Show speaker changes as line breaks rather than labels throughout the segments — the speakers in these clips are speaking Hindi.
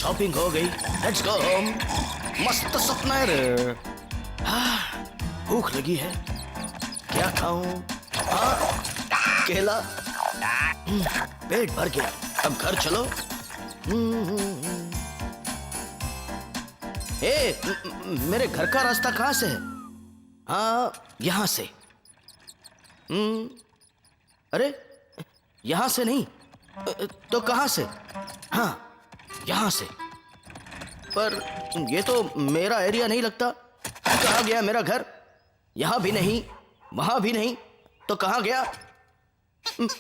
शॉपिंग हो गई, लेट्स गो होम। मस्त सपना है रे। हाँ, भूख लगी है, क्या खाऊं? हाँ, केला। पेट भर गया, अब घर चलो। मेरे घर का रास्ता कहाँ से है? हाँ, यहाँ से। अरे यहाँ से नहीं तो कहाँ से? हाँ, यहाँ से। पर ये तो मेरा एरिया नहीं लगता। कहाँ गया मेरा घर? यहाँ भी नहीं, वहाँ भी नहीं, तो कहाँ गया?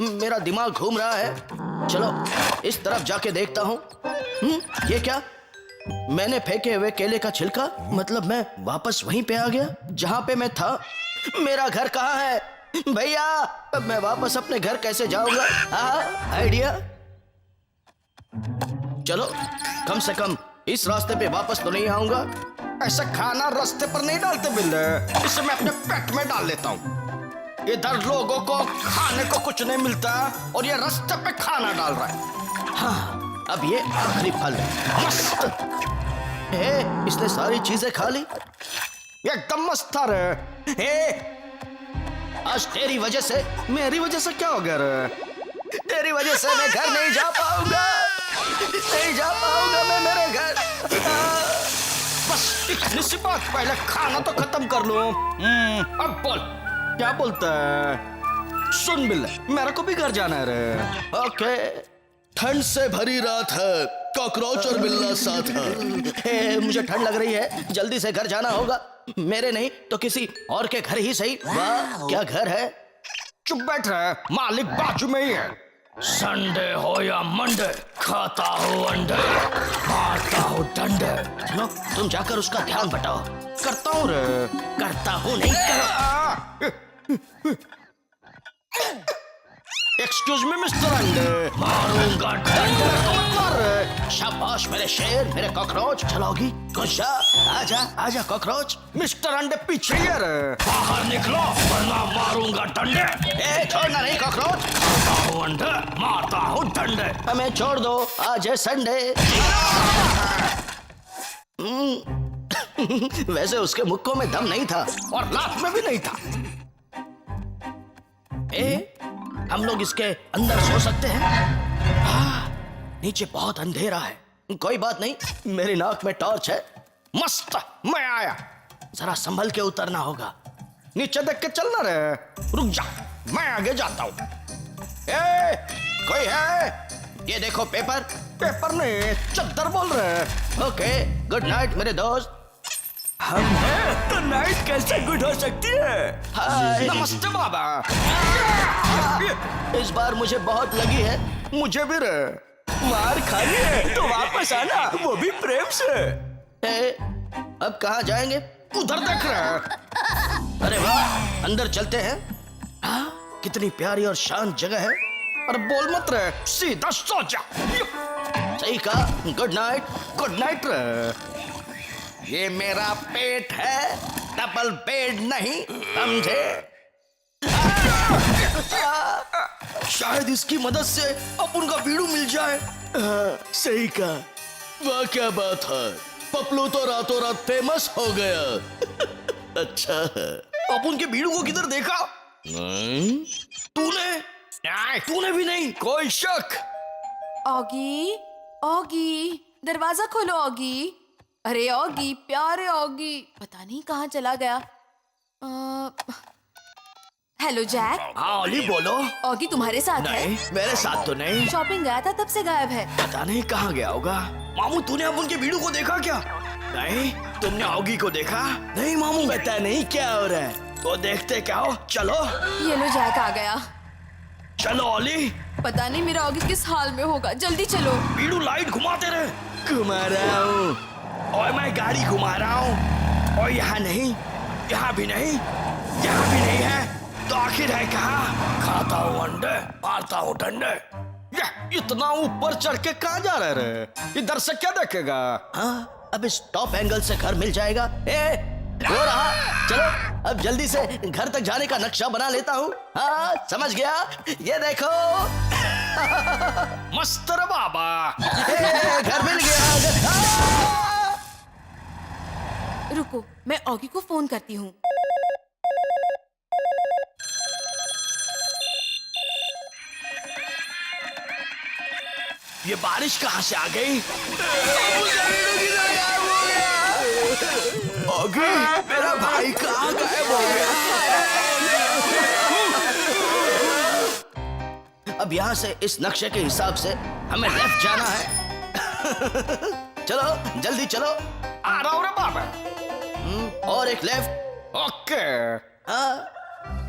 मेरा दिमाग घूम रहा है। चलो इस तरफ जाके देखता हूँ। ये क्या? मैंने फेंके हुए केले का छिलका, मतलब मैं वापस वहीं पे आ गया जहाँ पे मैं था। मेरा घर कहाँ है भैया? अब मैं वापस अपने घर कैसे जाऊंगा? आइडिया। चलो कम से कम इस रास्ते पे वापस तो नहीं आऊंगा। ऐसा खाना रास्ते पर नहीं डालते बिल्ले, इसे मैं अपने पेट में डाल लेता हूँ। इधर लोगों को खाने को कुछ नहीं मिलता और ये रास्ते पे खाना डाल रहा है। हाँ, अब ये आखिरी फल है। मस्त है, इसने सारी चीजें खा ली। एकदम मस्त था रे। आज तेरी वजह से, मेरी वजह से क्या हो गया रे? तेरी वजह से मैं घर नहीं जा पाऊंगा, नहीं जा पाऊंगा मैं मेरे घर। बस इतनी सी बात, पहले खाना तो खत्म कर लो। अब बोल, क्या बोलता है? सुन बिल्ले, मेरे को भी घर जाना है रे। ओके। ठंड से भरी रात है, कॉकरोच और बिल्ला साथ है। मुझे ठंड लग रही है, जल्दी से घर जाना होगा। मेरे नहीं तो किसी और के घर ही सही। वाह, क्या घर है। चुप बैठ रहा, मालिक बाजू में ही है। संडे हो या मंडे, खाता हो अंडे, मारता हो डंडे। चलो तुम जाकर उसका ध्यान बटाओ। करता हूँ रे, करता हूँ नहीं कर। एक्सक्यूज मी मिस्टर अंडे, मारूंगा डंडे। शाबाश मेरे शेर, मेरे कॉकरोच। चलोगी गुस्सा? आजा आजा कॉकरोच। मिस्टर अंडे पीछे बाहर निकलो वरना मारूंगा डंडे। छोड़ना नहीं कॉकरोच। खाता हूँ अंडे, मारता हूँ डंडे। हमें छोड़ दो, आज है संडे। वैसे उसके मुक्कों में दम नहीं था और लात में भी नहीं था। हम लोग इसके अंदर सो सकते हैं? नीचे बहुत अंधेरा है। कोई बात नहीं, मेरी नाक में टॉर्च है। मस्त, मैं आया। जरा संभल के उतरना होगा। नीचे देख के चलना रे। रुक जा, मैं आगे जाता हूँ। कोई है? ये देखो पेपर। पेपर नहीं, चद्दर बोल रहे। ओके, गुड नाइट मेरे दोस्त। हम हैं तो नाइट कैसे गुड हो सकती है? हाय, नमस्ते बाबा। इस बार मुझे बहुत लगी है। मुझे भी रे। मार खानी है तो वापस आना, वो भी प्रेम से। अब कहाँ जाएंगे? उधर देख रहे हैं। अरे वाह, अंदर चलते हैं। कितनी प्यारी और शांत जगह है। अरे बोल मत रहे, सीधा सो जा। सही कहा, गुड नाइट। गुड नाइट रे। ये मेरा पेट है, डबल बेड नहीं, समझे? शायद इसकी मदद से अपन का बीड़ू मिल जाए। सही कहा। वाह क्या बात है, पपलू तो रातों रात फेमस हो गया। अच्छा है। अपन के बीड़ू को किधर देखा? तूने भी नहीं? कोई शक?
ऑगी, ऑगी, दरवाजा खोलो ऑगी। अरे ऑगी, प्यारे ऑगी, पता नहीं कहाँ चला गया। Hello Jack.
हाँ ओली बोलो।
ऑगी तुम्हारे साथ है?
नहीं, मेरे साथ तो नहीं।
शॉपिंग गया था तब से गायब है।
पता नहीं कहाँ गया होगा। मामू तूने अपन के बीड़ू को देखा क्या? नहीं। तुमने ऑगी को देखा? नहीं मामू। पता नहीं क्या हो रहा है, तो देखते क्या हो। चलो।
ये लो जैक आ गया।
चलो ओली।
पता नहीं मेरा ऑगी किस हाल में होगा, जल्दी चलो।
बीड़ू लाइट घुमाते रहे। घुमा रहा हूँ और मैं गाड़ी घुमा रहा हूँ। और यहाँ नहीं, यहाँ भी नहीं, यहाँ भी नहीं है, तो आखिर है कहाँ? खाता हूँ अंडे, मारता हूँ डंडे। इतना ऊपर चढ़ के कहाँ जा रहे रे? इधर से क्या देखेगा? हाँ, अब इस टॉप एंगल से घर मिल जाएगा। हो रहा। चलो अब जल्दी से घर तक जाने का नक्शा बना लेता हूँ। हाँ समझ गया, ये देखो। मस्त रे बाबा। घर मिल गया।
रुको, मैं ऑगी को फोन करती हूँ।
ये बारिश कहाँ से आ गई? ऑगी, मेरा भाई कहाँ गायब हो गया? अब यहाँ से इस नक्शे के हिसाब से हमें लेफ्ट जाना है। चलो जल्दी चलो। आ रहा हूँ रे बाबा। और एक लेफ्ट। ओके। हाँ,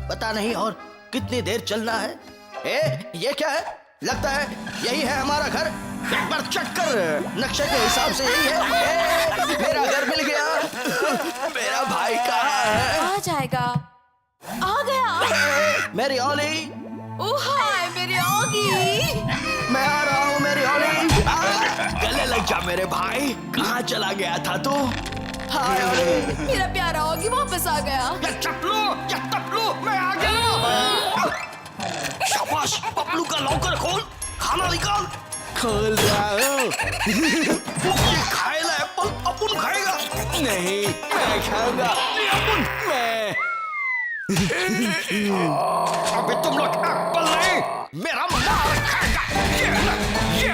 पता नहीं और कितनी देर चलना है। ये क्या है? लगता है यही है हमारा घर। एक बार चेक कर, नक्शे के हिसाब से यही है। मेरा घर मिल गया। मेरा भाई कहाँ है?
आ जाएगा। आ गया।
मेरी ओली।
ओह हाय मेरी ऑगी।
मैं आ रहा हूँ मेरी ओली। गले लग जा मेरे भाई। कहाँ चला गया था तू? हाय ओली।
मेरा प्यारा ऑगी वापस आ गया।
या टपलू, मैं आ गया। शाबाश, पपलू का लॉकर खोल, खाना निकाल। खोल रहा हूँ। ये खाएगा एप्पल, अपन खाएगा। नहीं, मैं खाऊंगा। मैं अबे तुम लोग एप्पल नहीं, मेरा मार खाएगा। ये।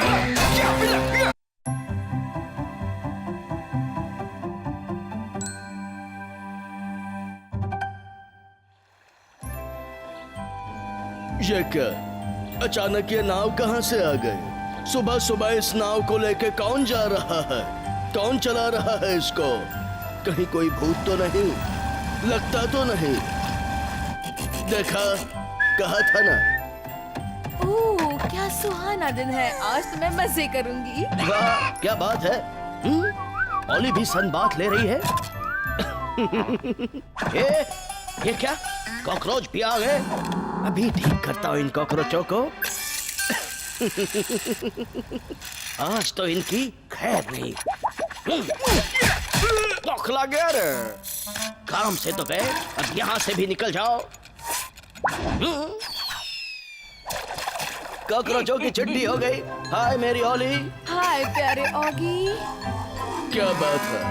ये क्या? अचानक ये नाव कहाँ से आ गई? सुबह सुबह इस नाव को लेके कौन जा रहा है? कौन चला रहा है इसको? कहीं कोई भूत तो नहीं? लगता तो नहीं। देखा, कहा था ना।
ओह क्या सुहाना दिन है। आज तो मैं मजे करूंगी।
वाह, क्या बात है। ओली भी सन बात ले रही है। ये क्या? कॉकरोच भी आ गए। अभी ठीक करता हूँ इन कॉकरोचों को। आज तो इनकी खैर नहीं। बौखला गया रे। काम से तो गए, अब यहाँ से भी निकल जाओ। कॉकरोचों की छुट्टी हो गई। हाय मेरी ओली।
हाय प्यारे ऑगी।
क्या बात है?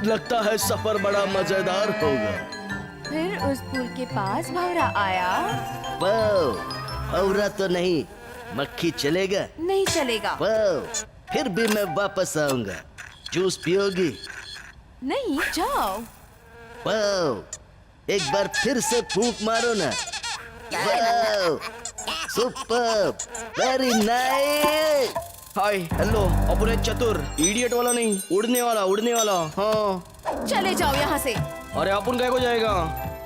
लगता है सफर बड़ा मजेदार होगा।
फिर उस पुल के पास भंवरा आया।
भंवरा तो नहीं, मक्खी चलेगा?
नहीं चलेगा।
फिर भी मैं वापस आऊंगा। जूस पियोगी?
नहीं, जाओ।
एक बार फिर से फूंक मारो ना। Super, very nice. Hi, hello, अपने चतुर, इडियट वाला नहीं, उड़ने वाला। हाँ,
चले जाओ यहाँ से।
अरे अपन क्या को जाएगा?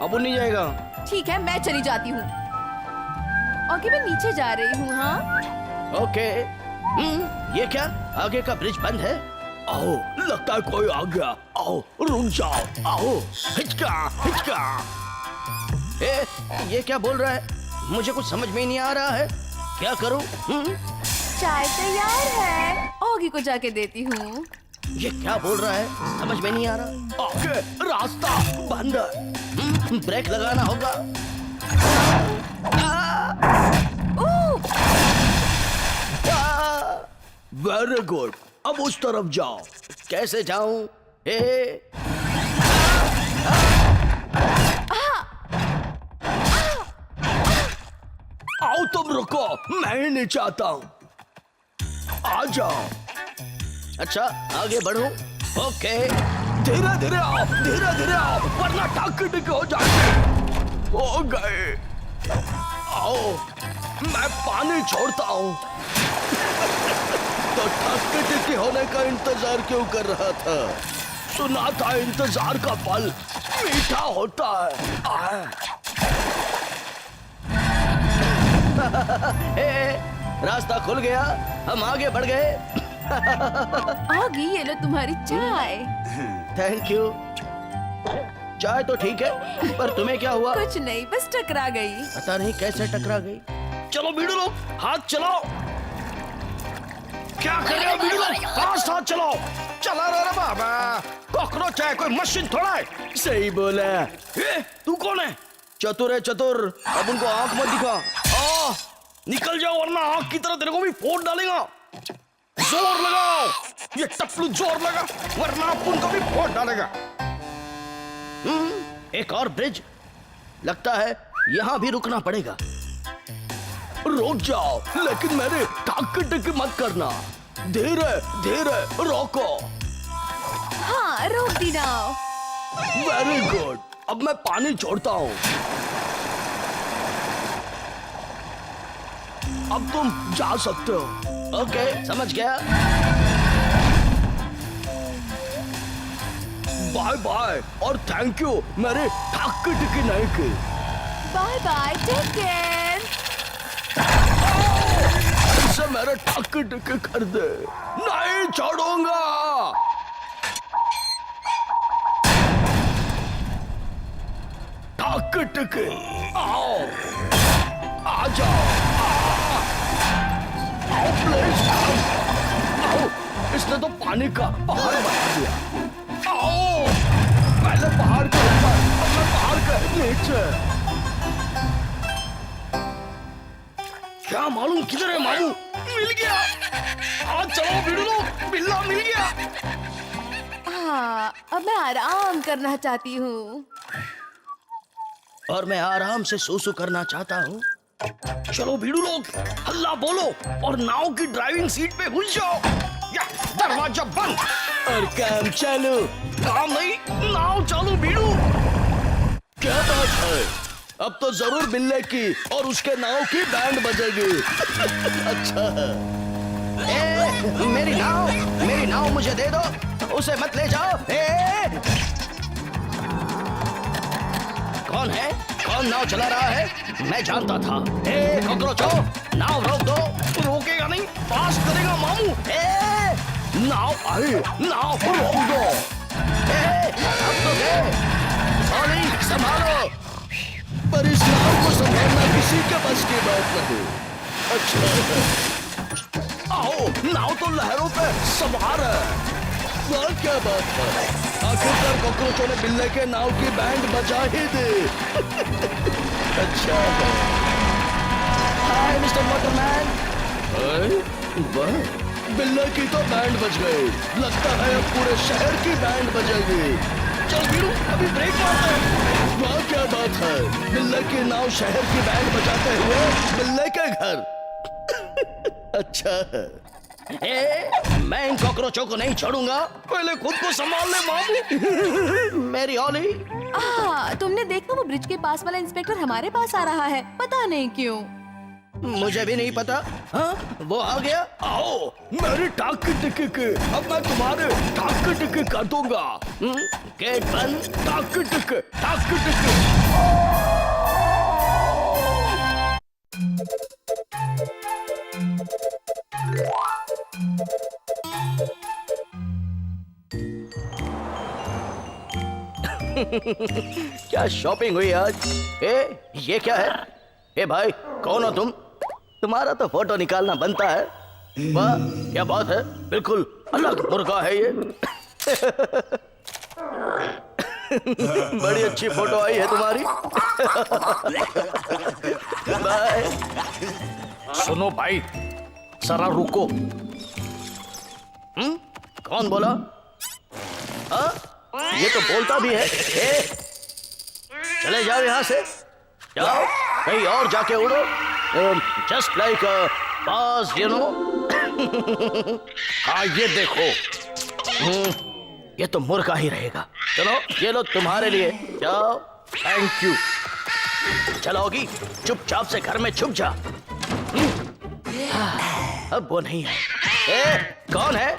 अपन नहीं जाएगा।
ठीक है, मैं चली जाती हूँ। ऑगी मैं नीचे जा रही हूँ। हाँ
ओके। ये क्या? आगे का ब्रिज बंद है। आओ, लगता है कोई आ गया। आओ, रुक जाओ। आओ, हिचका। ये क्या बोल रहा है? मुझे कुछ समझ में नहीं आ रहा है। क्या करूं?
चाय तैयार है, ऑगी को जाके देती हूँ।
ये क्या बोल रहा है? समझ में नहीं आ रहा। ओके, रास्ता बंद है। ब्रेक लगाना होगा। Very good. अब उस तरफ जाओ। कैसे जाऊं? आओ, तुम रुको, मैं ही नहीं चाहता हूं। आ जाओ। अच्छा, आगे बढ़ो। ओके, धीरे धीरे आओ, वरना टाक हो जाएगी। हो गए। आओ, मैं पानी छोड़ता हूँ। तो टाक होने का इंतजार क्यों कर रहा था? सुना था इंतजार का फल मीठा होता है। रास्ता खुल गया, हम आगे बढ़ गए।
ऑगी ये लो तुम्हारी चाय।
Thank you. चाय तो ठीक है, पर तुम्हें क्या हुआ?
कुछ नहीं, बस टकरा गई।
पता नहीं कैसे टकरा गई। चलो बीड़ू लोग, हाथ चलाओ। क्या कर रहे हो बीड़ू लोग? फास्ट हाथ चलाओ। चला रहा बाबा। कॉकरोच है, कोई मशीन थोड़ा है। सही बोला। तू कौन है? चतुर है, चतुर। अब उनको आंख मत दिखा। निकल जाओ वरना आग की तरह तेरे को भी फोड़ डालेगा। जोर लगाओ, ये टपलू जोर लगा वरना अपन को भी फोड़ डालेगा। एक और ब्रिज, लगता है यहाँ भी रुकना पड़ेगा। रुक जाओ, लेकिन मेरे टाक मत करना। धीरे धीरे रोको।
हाँ, रोक दी नाव।
वेरी गुड, अब मैं पानी छोड़ता हूँ। अब तुम जा सकते हो। ओके, समझ गया। बाय बाय और थैंक यू मेरे टाक नहीं की।
Bye bye, take care.
इसे मेरे टाक कर दे। नहीं छोड़ूंगा। टाक आओ, आ जाओ, आओ प्लीज, आओ। इसने तो पानी का पहाड़ बना दिया। आओ, पहले पहाड़ के ऊपर, अब मैं पहाड़ के नीचे। क्या मालूम किधर है मामू? मिल गया। हाँ चलो भिड़ो, बिल्ला मिल गया।
हाँ, अब मैं आराम करना चाहती हूँ।
और मैं आराम से सूसू करना चाहता हूँ। चलो भीड़ू लोग, हल्ला बोलो और नाव की ड्राइविंग सीट पे घुस जाओ। या दरवाजा बंद और काम चालू। काम नहीं, नाव चालू भीड़ू। क्या बात है? अब तो जरूर बिल्ले की और उसके नाव की बैंड बजेगी। अच्छा है। मेरी नाव मुझे दे दो, उसे मत ले जाओ। कौन है? कौन नाव चला रहा है? मैं जानता था। कॉकरोचो, नाव रोक दो। रोकेगा नहीं, पास करेगा मामू। नाव आई, नाव रोक दो। अब तो गए। सॉरी, संभालो। पर इस नाव को संभालना किसी के बस की बात नहीं। अच्छा, आओ, नाव तो लहरों पे सवार है। वाह क्या बात है। आखिरकार कॉकरोचों ने बिल्ले के नाव की बैंड बजा ही दी। अच्छा, हाय मिस्टर मोटरमैन। वाह, बिल्ले की तो बैंड बज गई। लगता है अब पूरे शहर की बैंड बजेगी। चल वीरू, अभी ब्रेक मारते हैं। वाह क्या बात है, बिल्ले की नाव शहर की बैंड बजाते हुए बिल्ले के घर। अच्छा है। मैं इन कॉकरोचों को नहीं छोड़ूंगा। पहले खुद को संभाल ले मामू। मेरी ओली।
तुमने देखा वो ब्रिज के पास वाला इंस्पेक्टर हमारे पास आ रहा है, पता नहीं क्यों।
मुझे भी नहीं पता। हाँ, वो आ गया। आओ, मेरी टाक की अब मैं तुम्हारे टाक कर दूंगा। गेट बंद। टाक क्या शॉपिंग हुई आज? ये क्या है? भाई, कौन हो तुम? तुम्हारा तो फोटो निकालना बनता है। वाह क्या बात है, बिल्कुल अलग मुर्गा है ये। बड़ी अच्छी फोटो आई है तुम्हारी। बाय। सुनो भाई, जरा रुको। कौन बोला? ये तो बोलता भी है। चले जाओ यहाँ से, जाओ कहीं और जाके उड़ो। Just like pass you know. हाँ ये देखो, ये तो मुर्गा ही रहेगा। चलो ये लो तुम्हारे लिए, जाओ। Thank you. चलोगी, चुपचाप से घर में छुप जा। अब वो नहीं है। कौन है?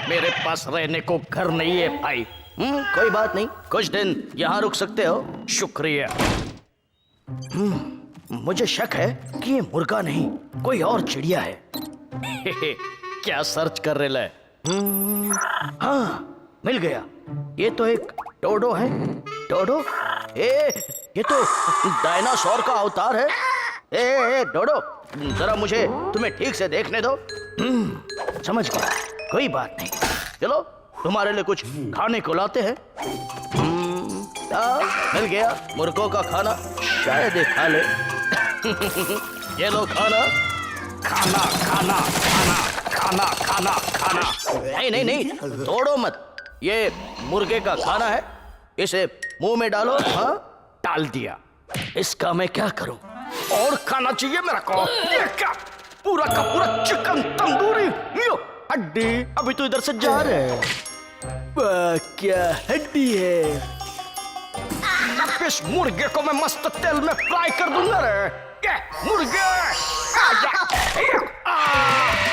मेरे पास रहने को घर नहीं है भाई। कोई बात नहीं, कुछ दिन यहाँ रुक सकते हो। शुक्रिया। मुझे शक है कि ये मुर्गा नहीं, कोई और चिड़िया है। क्या सर्च कर रहे है? हाँ, मिल गया। ये तो एक डोडो है। डोडो? ये तो डायनासोर का अवतार है। डोडो, जरा मुझे तुम्हें ठीक से देखने दो। समझ गया, कोई बात नहीं। चलो तुम्हारे लिए कुछ खाने को लाते हैं। मिल गया मुर्गों का खाना, शायद खा ले। ये लो खाना खाना खाना खाना खाना खाना खाना। नहीं नहीं नहीं, तोड़ो मत, ये मुर्गे का खाना है, इसे मुंह में डालो। हाँ, डाल दिया। इसका मैं क्या करूं? और खाना चाहिए मेरे को। ये क्या, पूरा का पूरा चिकन तंदूरी, यो हड्डी। अभी तो इधर से जा रहे हैं। वाह, क्या हड्डी है। अब इस मुर्गे को मैं मस्त तेल में फ्राई कर दूंगा रे। ये मुर्गे आजा।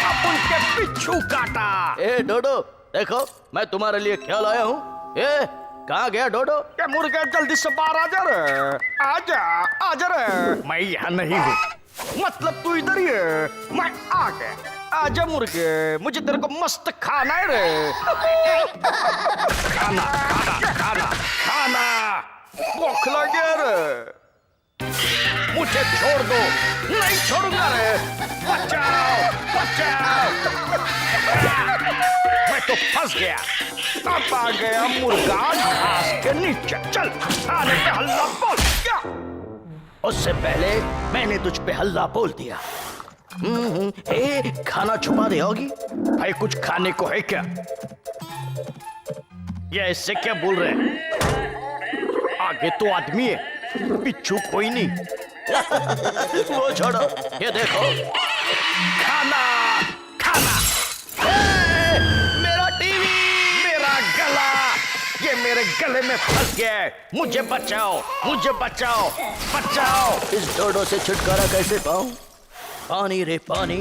अब उनके पिच्छू काटा। ए डोडो, देखो मैं तुम्हारे लिए क्या लाया हूँ। ए, कहाँ गया डोडो? ये मुर्गे जल्दी से बाहर आ जा रे। आजा आजा रे। मैं यहाँ नहीं हूँ। मतलब तू इधर ही है, मैं आ गया। आजा मुर्गे, मुझे तेरे को मस्त खाना है रे। खाना खाना खाना खाना। भूख लगे रे। मुझे छोड़ दो। नहीं छोड़ूंगा रे। बचाओ बचाओ। मैं तो फंस गया। अब आ गया मुर्गा घास के नीचे। चल, खाने पे हल्ला बोल। क्या? उससे पहले मैंने तुझ पे हल्ला बोल दिया। खाना छुपा दे होगी। भाई कुछ खाने को है क्या? ये इससे क्या बोल रहे हैं? आगे तो आदमी है, पिच्छू कोई नहीं। वो छोड़ो, ये देखो खाना खाना। मेरा टीवी, मेरा गला, ये मेरे गले में फंस गया है। मुझे बचाओ, मुझे बचाओ, बचाओ। इस डोडो से छुटकारा कैसे पाऊं? पानी रे पानी।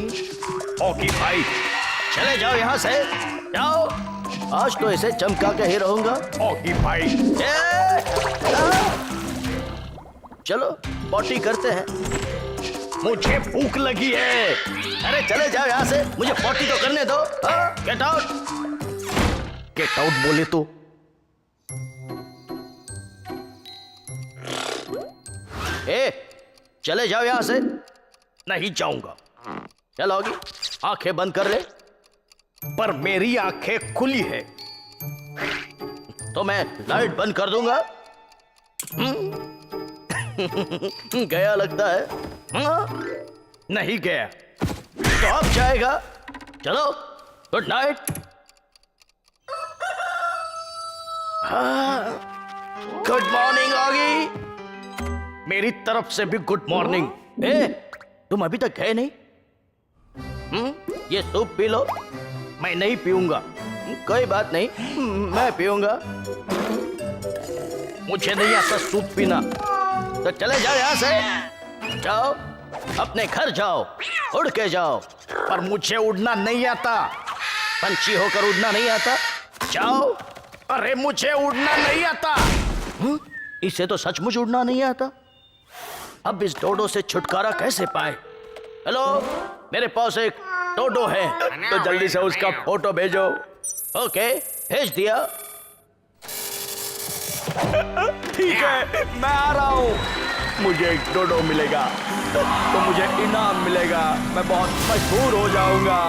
ओके भाई, चले जाओ यहाँ से, जाओ। आज तो इसे चमका के ही रहूंगा। ओके भाई। चलो पॉटी करते हैं। मुझे भूख लगी है। अरे चले जाओ यहाँ से, मुझे पॉटी तो करने दो। Get out. गेट आउट बोले तो। चले जाओ यहाँ से। नहीं जाऊंगा। चलोगी? आंखें बंद कर ले। पर मेरी आंखें खुली है तो मैं लाइट बंद कर दूंगा। गया लगता है। नहीं गया तो अब जाएगा। चलो, गुड नाइट। गुड मॉर्निंग होगी। मेरी तरफ से भी गुड मॉर्निंग। तुम अभी तक गए नहीं? ये सूप पी लो। मैं नहीं पीऊंगा। कोई बात नहीं, मैं पीऊंगा। मुझे नहीं आता सूप पीना। तो चले जाओ यहाँ से। जाओ, अपने घर जाओ, उड़ के जाओ। पर मुझे उड़ना नहीं आता। पंछी होकर उड़ना नहीं आता। जाओ। अरे मुझे उड़ना नहीं आता। इसे तो सचमुच उड़ना नहीं आता। अब इस डोडो से छुटकारा कैसे पाए? हेलो, मेरे पास एक डोडो है, तो जल्दी से उसका फोटो भेजो। ओके, भेज दिया। ठीक है, मैं आ रहा हूँ। मुझे एक डोडो मिलेगा तो मुझे इनाम मिलेगा। मैं बहुत मशहूर हो जाऊंगा।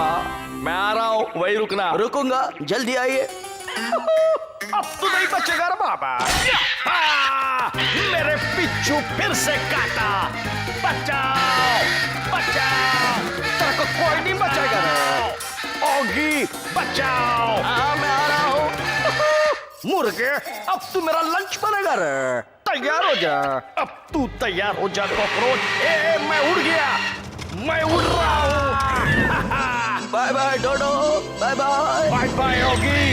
मैं आ रहा हूँ, वही रुकना। रुकूंगा, जल्दी आइए। अब तो नहीं बचेगा रे बाबा। मेरे पिच्छू फिर से काटा। बचाओ बचाओ। तेरे को कोई नहीं बचाएगा रे। ओगी बचाओ। हाँ, मैं आ रहा हूँ। मुर्गे, अब तू मेरा लंच बनेगा रे। तैयार हो जा। अब तू तैयार हो जा कॉकरोच। मैं उड़ गया, मैं उड़ रहा हूँ। Bye bye Dodo, bye bye. Bye bye Oggy,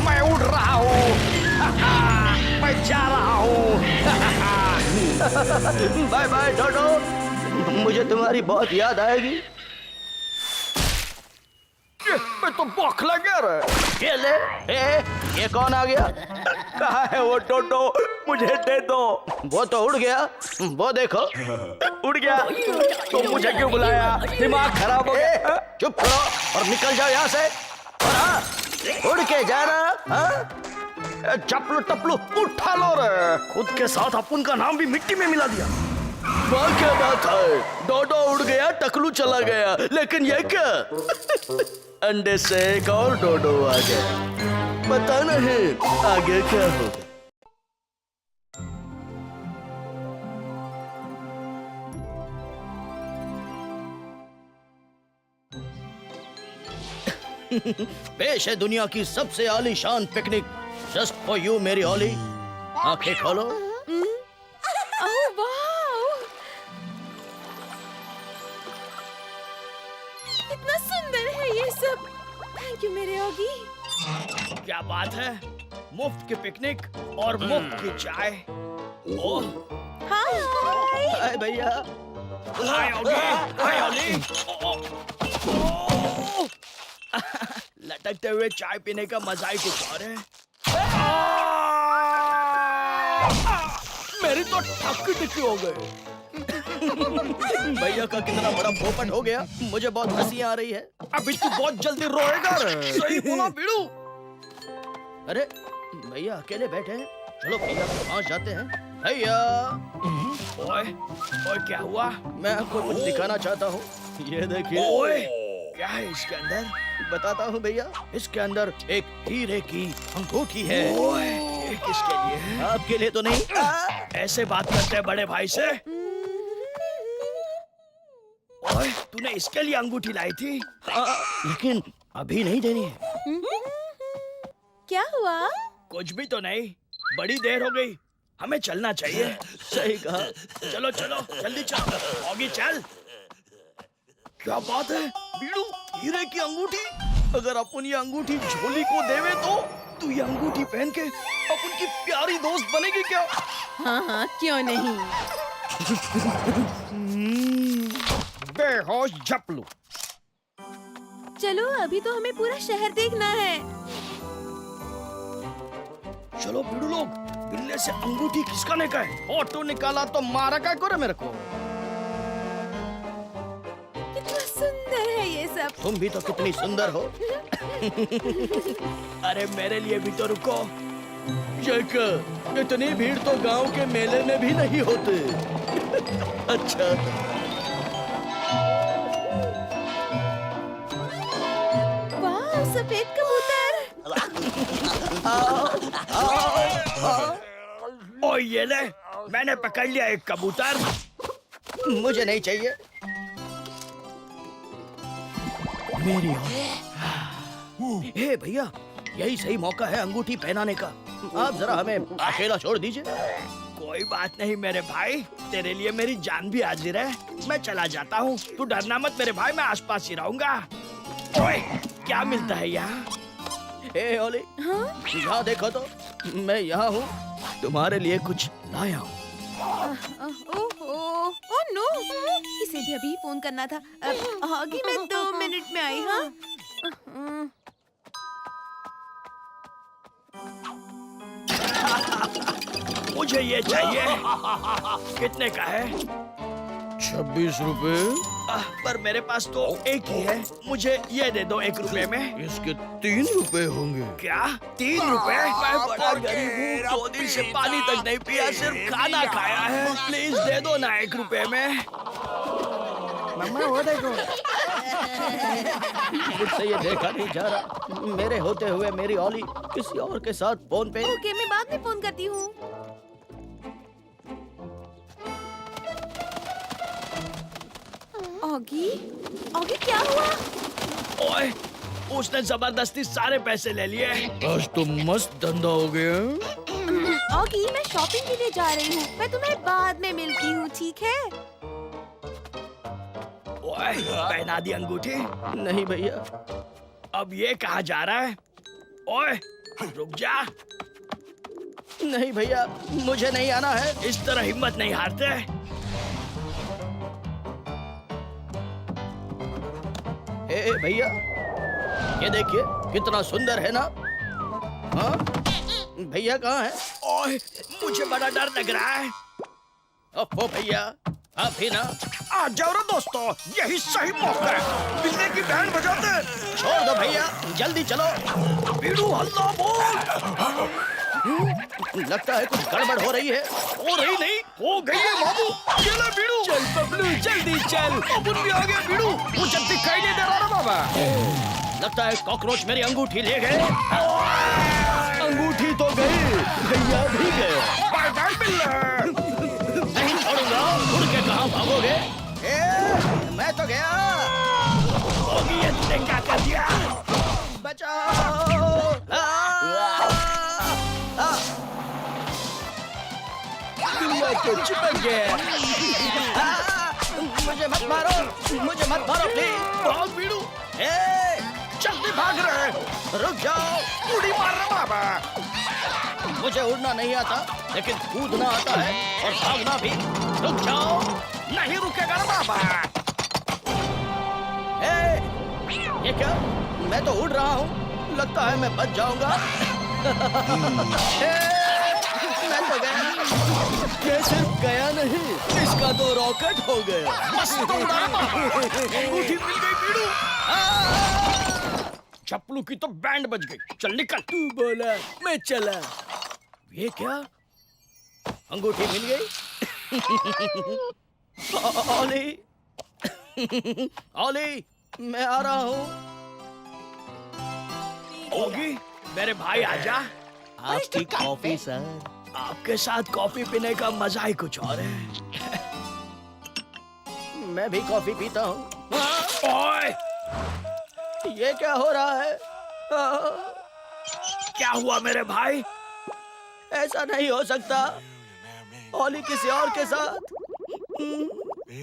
मैं उड़ रहा हूँ। मैं जा रहा हूँ। बाय बाय डोडो, मुझे तुम्हारी बहुत याद आएगी। मैं तो बौखला गया रे। ये ले। ये कौन आ गया? कहाँ है वो डोडो? मुझे दे दो। वो तो उड़ गया। वो देखो, उड़ गया। तो मुझे क्यों बुलाया? दिमाग खराब हो गया। चुप करो और निकल जाओ यहाँ से। उड़ के जाना। चपलू टपलू उठा लो रे। खुद के साथ अपन का नाम भी मिट्टी में मिला दिया। वाह क्या बात है, डोडो उड़ गया, टकलू चला गया, लेकिन ये क्या? अंडे से एक और डोडो आ गया। पता नहीं आगे क्या होगा। पेश है दुनिया की सबसे आलीशान पिकनिक, जस्ट फॉर यू मेरी ओली। आंखें खोलो।
ओह वाह, कितना सुंदर है ये सब। थैंक यू मेरे ऑगी।
क्या बात है, मुफ्त की पिकनिक और मुफ्त की चाय। ओह
हाय
हाय भैया। हाय ओली, हाय ओली। लटकते हुए चाय पीने का मजा ही कुछ और है। मेरी तो टक्की टिक्की हो गई। भैया का कितना बड़ा पोपट हो गया, मुझे बहुत हंसी आ रही है। अभी तू बहुत जल्दी रोएगा रे। सही बोला बीड़ू। अरे भैया अकेले बैठे हैं, चलो भैया के पास जाते हैं। भैया। ओए ओए क्या हुआ? मैं आपको कुछ दिखाना चाहता हूँ, ये देखिए। ओए क्या है इसके अंदर? बताता हूँ भैया, इसके अंदर एक हीरे की अंगूठी है। ओए ये किसके लिए है? आपके लिए तो नहीं। ऐसे बात करते हैं बड़े भाई से? ओए तूने इसके लिए अंगूठी लाई थी? लेकिन अभी नहीं देनी है।
क्या हुआ?
कुछ भी तो नहीं, बड़ी देर हो गई, हमें चलना चाहिए। सही कहा, चलो चलो जल्दी चलो। ऑगी चल। क्या बात है बीड़ू, हीरे की अंगूठी। अगर अपन ये अंगूठी झोली को देवे तो तू ये अंगूठी पहन के अपन की प्यारी दोस्त बनेगी क्या?
हाँ क्यों नहीं।
बेहोश झपलू।
चलो अभी तो हमें पूरा शहर देखना है।
चलो बीड़ू लोग, बिल्ले से अंगूठी खिसकाने का है। फोटो निकाला तो मारा क्या करे मेरे को।
कितना सुंदर है ये सब।
तुम भी तो कितनी सुंदर हो। अरे मेरे लिए भी तो रुको। इतनी भीड़ तो गांव के मेले में भी नहीं होते। अच्छा
वाह, सफेद कबूतर।
ओ ये ले, मैंने पकड़ लिया एक कबूतर। मुझे नहीं चाहिए। मेरी हे भैया, यही सही मौका है अंगूठी पहनाने का। आप जरा हमें अकेला छोड़ दीजिए। कोई बात नहीं मेरे भाई, तेरे लिए मेरी जान भी हाजिर है। मैं चला जाता हूँ, तू डरना मत मेरे भाई, मैं आसपास ही रहूंगा। ओए, क्या मिलता है यहाँ? ए ओली, यहाँ देखो तो, मैं यहाँ हूँ, तुम्हारे लिए कुछ लाया हूँ।
ओह नो, इसे भी अभी फोन करना था। ऑगी मैं 2 मिनट में आई। हाँ
मुझे ये चाहिए। कितने का है?
26 रुपए।
पर मेरे पास तो एक ही है, मुझे ये दे दो 1 रुपए में।
इसके 3 रुपए होंगे।
क्या 3 रुपए? मैं बड़ा गरीब हूँ, 2 दिन से पानी तक नहीं पिया, सिर्फ खाना खाया है। प्लीज दे दो ना 1 रुपए में। मम्मा वो देखो। मुझसे ये देखा नहीं जा रहा, मेरे होते हुए मेरी ओली किसी और के साथ फोन पे।
ओके, मैं बाद में फोन करती हूँ। ऑगी, ऑगी क्या हुआ?
ओए, उसने जबरदस्ती सारे पैसे ले लिए।
आज तो मस्त धंधा हो गया।
ऑगी मैं शॉपिंग के लिए जा रही हूँ, मैं तुम्हें बाद में मिलती हूँ, ठीक है?
ओए, पहना दी अंगूठी? नहीं भैया। अब ये कहाँ जा रहा है? ओए, रुक जा। नहीं भैया, मुझे नहीं आना है। इस तरह हिम्मत नहीं हारते। ए भैया, ये देखिए कितना सुंदर है ना? हाँ भैया कहाँ है? ओए, मुझे बड़ा डर लग रहा है। ओह भैया, आप ही ना? आ जाओ ना दोस्तों, यही सही मौका है। बिल्ले की बैंड बजाते। छोड़ दो भैया, जल्दी चलो। बीड़ू हल्ला बोल। लगता है कुछ गड़बड़ हो रही है। हो रही नहीं, हो गई है बाबू। चलो बीड़ू, चल बबलू जल्दी चल। अपन भी आ गए बीड़ू, मुझे दिखाई नहीं दे रहा ना बाबा। लगता है कॉकरोच मेरी अंगूठी ले गए। अंगूठी तो गई, भैया भी गए। बाय बाय बिल्ले। नहीं छोड़ूंगा, उड़ के कहाँ भागोगे? मैं तो गया। होगी ये तूने क्या कर दिया? तो चिपक गया। मुझे मत मारो प्लीज। बहुत भीड़ू। जल्दी भाग रहे, रुक जाओ, उड़ी मार रहा बाबा। मुझे उड़ना नहीं आता, लेकिन कूदना आता है और भागना भी। रुक जाओ, नहीं रुकेगा ना बाबा। ये क्या? मैं तो उड़ रहा हूँ, लगता है मैं बच जाऊंगा। मैं तो गया।
ये सिर्फ गया नहीं, इसका तो रॉकेट हो गया।
मस्त उड़ा बाबा।
अंगूठी मिल गई बीड़ू।
चप्पू की तो बैंड बज गई। चल निकल।
तू बोला, मैं चला।
ये क्या? अंगूठी मिल गई। ओली, ओली, मैं आ रहा हूँ।
होगी मेरे भाई आजा।
आपकी कॉफी सर।
आपके साथ कॉफी पीने का मजा ही कुछ और है।
मैं भी कॉफी पीता हूँ।
ओए,
ये क्या हो रहा है?
क्या हुआ मेरे भाई?
ऐसा नहीं हो सकता। ओली किसी और के साथ।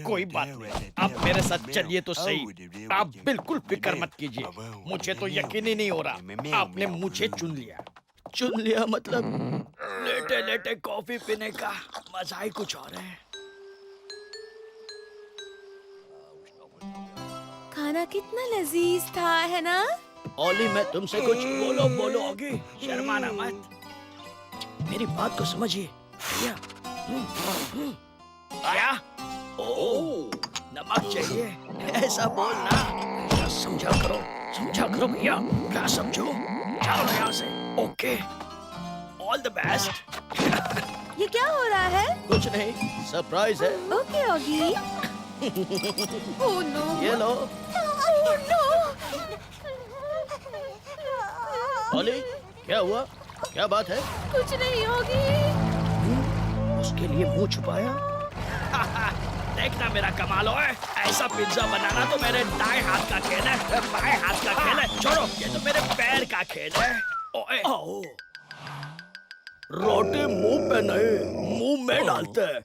कोई बात नहीं, आप मेरे साथ चलिए तो सही। आप बिल्कुल फिक्र मत कीजिए, मुझे तो यकीन ही नहीं हो रहा आपने मुझे चुन लिया।
चुन लिया मतलब?
लेटे लेटे कॉफी पीने का मजा ही कुछ और है।
खाना कितना लजीज था, है ना?
ओली, मैं तुमसे कुछ
बोलो बोलो होगी, शर्माना मत।
मेरी बात को समझिए भैया।
क्या? ओ, नमक चाहिए?
ऐसा बोलना।
समझा करो भैया। क्या समझो? जाओ यहाँ से। Okay, all the best.
ये क्या हो रहा है?
कुछ नहीं, सरप्राइज है।
Okay Oggy. Oh no.
ये लो।
Oh no.
ओली, क्या हुआ? क्या बात है?
कुछ नहीं होगी।
उसके लिए मुंह छुपाया।
देखना मेरा कमाल है। ऐसा पिज्जा बनाना तो मेरे दाएं हाथ का खेल है, बाएं हाथ का खेल है। छोड़ो, ये तो मेरे पैर का खेल है। ओए,
आओ।
रोटी मुंह पे नहीं, मुंह में डालते हैं।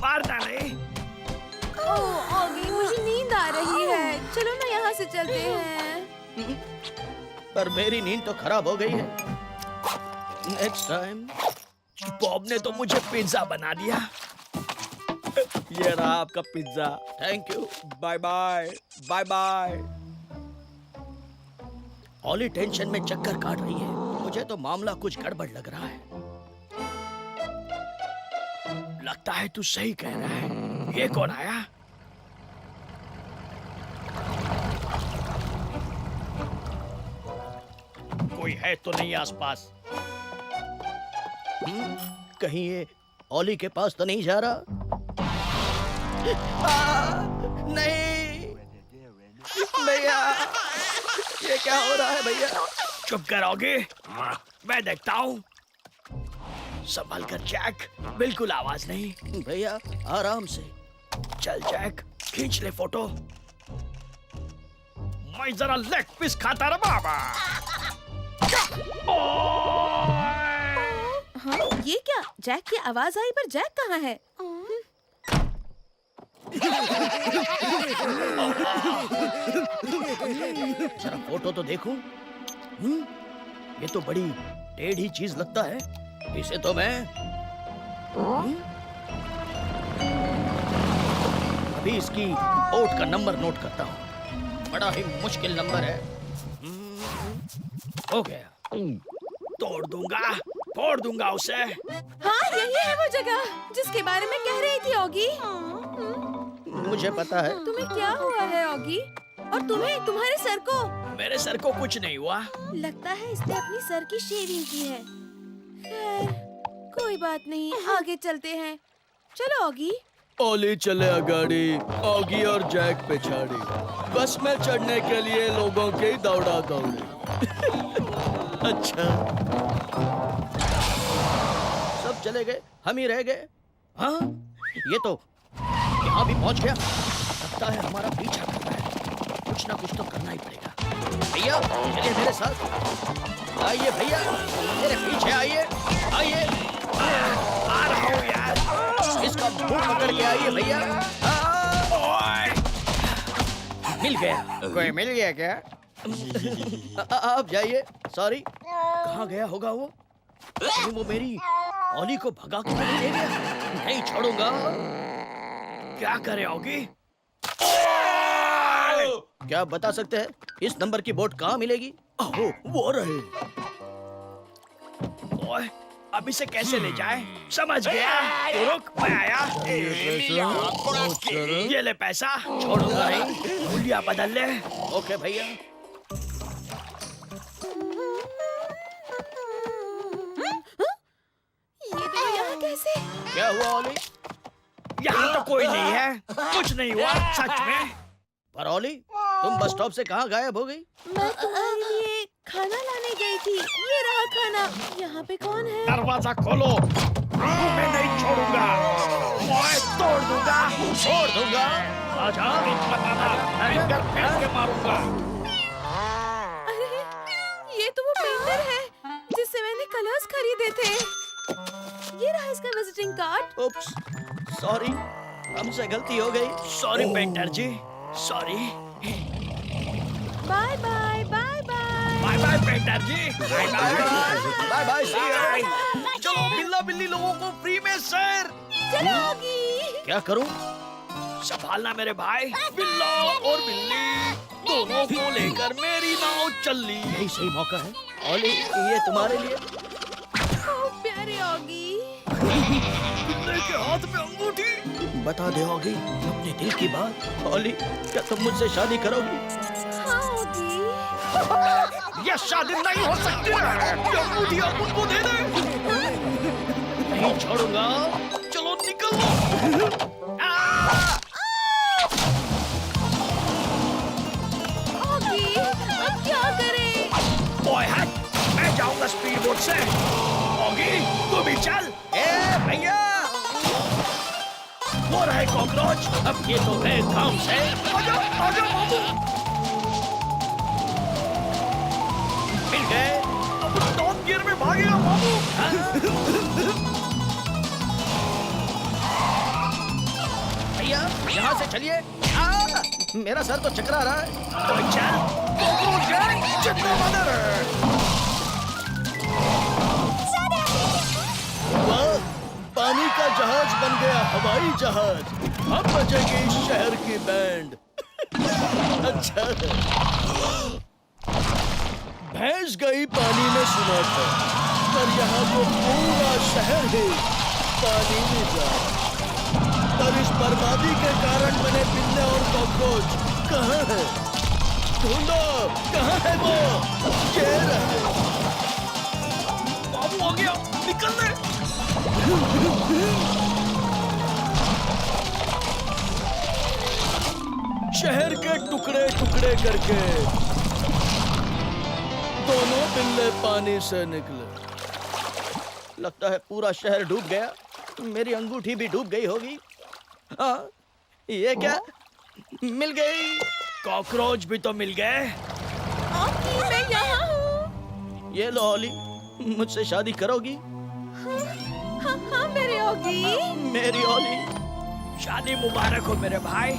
मारना नहीं।
ओह ऑगी, मुझे नींद आ रही है। चलो ना यहाँ से चलते हैं।
पर मेरी नींद तो खराब हो गई है। Next time.
बॉब ने तो मुझे पिज्जा बना दिया। ये रहा आपका pizza.
Thank you.
Bye bye, bye bye.
Olly tension में चक्कर काट रही है। मुझे तो मामला कुछ गड़बड़ लग रहा है।
लगता है तू सही कह रहा है। ये कौन आया?
कोई है तो नहीं आसपास?
कहीं ये ओली के पास तो नहीं जा रहा? नहीं भैया, ये क्या हो रहा है भैया?
चुप करोगे? मैं देखता हूँ। संभल कर जैक, बिल्कुल आवाज नहीं।
भैया आराम से।
चल जैक, खींच ले फोटो।
मैं जरा लेग पीस खाता रहा बाबा।
हाँ, ये क्या? जैक की आवाज आई, पर जैक कहाँ है?
जरा फोटो तो देखूं। ये तो बड़ी टेढ़ी चीज लगता है। इसे तो मैं अभी इसकी ओट का नंबर नोट करता हूँ। बड़ा ही मुश्किल नंबर है। हो गया।
फोड़ दूंगा उसे।
हाँ, यही है वो जगह जिसके बारे में कह रही थी ऑगी।
मुझे पता है।
तुम्हें क्या हुआ है ऑगी? और तुम्हारे सर को?
मेरे सर को कुछ नहीं हुआ।
लगता है इसने अपनी सर की शेविंग की है। खैर, कोई बात नहीं, आगे चलते हैं। चलो ऑगी।
ओली चले अगाड़ी, ऑगी और जैक पिछाड़ी। बस में चढ़ने के लिए लोगों की दौड़ा दौड़ी।
अच्छा, सब चले गए, हम ही रह गए। हाँ, ये तो यहाँ भी पहुँच गया। लगता है हमारा पीछा कर रहा है। कुछ ना कुछ तो करना ही पड़ेगा। भैया चलिए मेरे साथ। आइए भैया, मेरे पीछे आइए। आइए।
मुंह पकड़ के आइए भैया।
ओए,
मिल गया। कोई मिल गया क्या? आप जाइए। सॉरी। कहाँ गया होगा वो? कहीं वो मेरी ऑली को भगा के नहीं ले गया? नहीं छोड़ूंगा।
क्या करे ऑगी?
क्या आप बता सकते हैं इस नंबर की बोट कहाँ मिलेगी? ओह, वो रहे।
ओए, अब इसे कैसे ले जाए? समझ गया। तू रुक, मैं आया। ये ले पैसा।
छोड़ूंगा नहीं।
मूल्य बदल ले।
ओके भैया।
ये तो यहाँ कैसे?
क्या हुआ ओली?
यहाँ तो कोई नहीं है। कुछ नहीं हुआ सच में।
पर ओली, तुम बस स्टॉप से कहाँ गायब हो गई?
मैं तुम्हारे लिए खाना लाने गई थी। ये रहा खाना। यहाँ पे कौन है?
दरवाजा खोलो। मैं नहीं छोड़ूंगा। मैं तोड़ दूंगा।
छोड़ दूंगा।
आजा, बताना। मैं फेंक के मारूंगा।
अरे ये तो वो पेंटर है जिससे मैंने कलर्स खरीदे थे। ये रहा इसका विजिटिंग कार्ड।
उप्स, सॉरी, हमसे गलती हो गई।
Sorry painter ji, sorry.
Bye bye bye bye.
Bye bye painter ji, bye bye.
Bye bye, see you. चलो बिल्ला बिल्ली लोगों को फ्री में सर।
चलो ऑगी।
क्या करूं?
संभालना मेरे भाई। बिल्ला और बिल्ली दोनों को लेकर मेरी नाव चल ली।
यही सही मौका है। ओली, ये तुम्हारे लिए।
ओ प्यारे ऑगी।
बिल्ले के हाथ में अंगूठी।
बता दे होगी अपने दिल की बात। ओली, क्या तुम मुझसे शादी करोगी?
हाँ ऑगी।
ये शादी नहीं हो सकती है। ये अंगूठी आप उनको दे दे।
नहीं छोड़ूंगा।
चलो निकलो।
ऑगी, अब क्या करें?
ओए हट, मैं जाऊंगा स्पीड बोट से। ऑगी, तू भी चल।
ए भैया,
वो रहे कॉकरोच।
अब ये तो गए काम से।
आजा, आजा बाबू।
मिल गए।
अब टॉप गियर में भागेगा बाबू।
भैया, यहाँ से चलिए। मेरा सर तो चकरा रहा है।
ओए चल, कॉकरोच गैंग जिंदाबाद।
वाह, पानी का जहाज बन गया हवाई जहाज। अब बजेगी इस शहर की बैंड। अच्छा है। भैंस गई पानी में सुना था, पर यहाँ तो पूरा शहर है पानी में जा। पर इस बर्बादी के कारण बने बिल्ले और कॉकरोच कहाँ है? ढूंढो, कहाँ है वो? ये रहे।
बाबू आ गया, निकल ले।
शहर के टुकड़े टुकड़े करके दोनों बिल्ले पानी से निकले। लगता है पूरा शहर डूब गया। मेरी अंगूठी भी डूब गई होगी। हाँ, ये क्या? मिल गई।
कॉकरोच भी तो मिल गए।
ऑगी, मैं यहाँ हूँ।
ये लो ओली, मुझसे शादी करोगी?
हाँ हाँ मेरे ऑगी।
मेरी ओली।
शादी मुबारक हो मेरे भाई।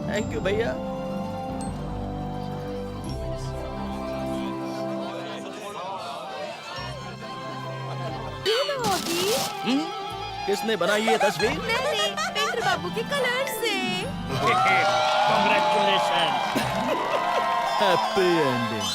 थैंक यू भैया।
ये लो ऑगी।
किसने बनाई ये तस्वीर?
मैंने पेंटर बाबू के कलर से।
कांग्रेचुलेशन।
Happy ending.